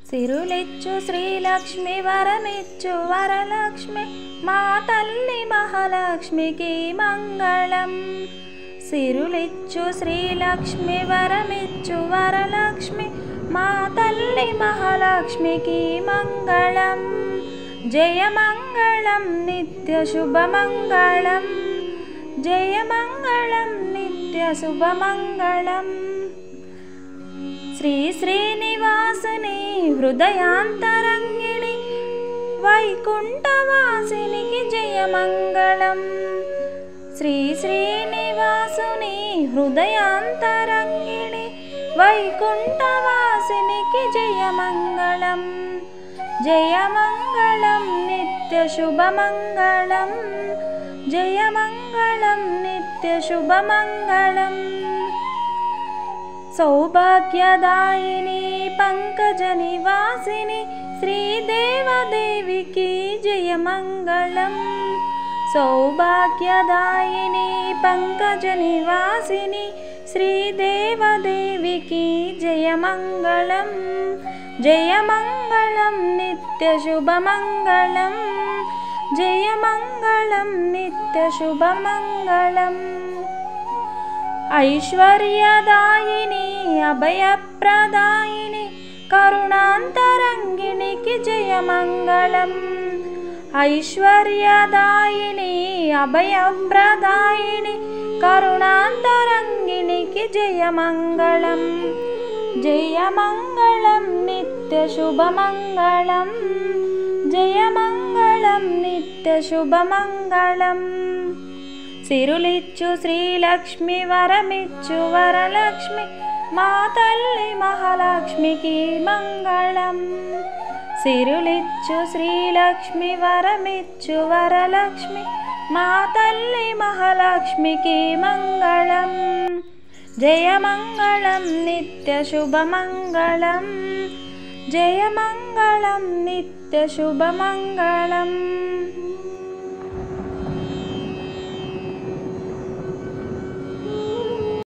సిరులిచ్చు శ్రీలక్ష్మి వరమిచ్చు వరలక్ష్మి మా తల్లి మహాలక్ష్మికి మంగళం. సిరులిచ్చు శ్రీలక్ష్మి వరమిచ్చు వరలక్ష్మి మా తల్లి మహాలక్ష్మికి మంగళం. జయ మంగళం నిత్య శుభమంగళం, జయ మంగళం నిత్య శుభమంగళం. శ్రీ శ్రీనివాసుని హృదయాంతరంగిణి వైకుంఠవాసినికి జయమంగళం. శ్రీ శ్రీనివాసుని హృదయాంతరంగిణి వైకుంఠవాసినికి జయమంగళం. జయమంగళం నిత్య శుభమంగళం, జయమంగళం నిత్య శుభమంగళం. సౌభాగ్యదాయిని పంకజ నివాసిని శ్రీదేవదేవికి జయమంగళం. సౌభాగ్యదాయిని పంకజ నివాసిని శ్రీదేవదేవికి జయమంగళం. జయమంగళం నిత్య శుభమంగళం, జయమంగళం నిత్య శుభమంగళం. ఐశ్వర్యదాయిని అభయప్రదాయిని కరుణాంతరంగిణికి జయమంగళం. ఐశ్వర్యదాయిని అభయప్రదాయిని కరుణాంతరంగిణికి జయమంగళం. జయమంగళం నిత్య శుభమంగళం, జయమంగళం నిత్య శుభమంగళం. సిరులిచ్చు శ్రీలక్ష్మి వరమిచ్చు వరలక్ష్మి మా తల్లి మహాలక్ష్మికి మంగళం. సిరులిచ్చు శ్రీలక్ష్మి వరమిచ్చు వరలక్ష్మి మా తల్లి మహాలక్ష్మికి మంగళం. జయమంగళం నిత్య శుభమంగళం, జయమంగళం నిత్య శుభమంగళం.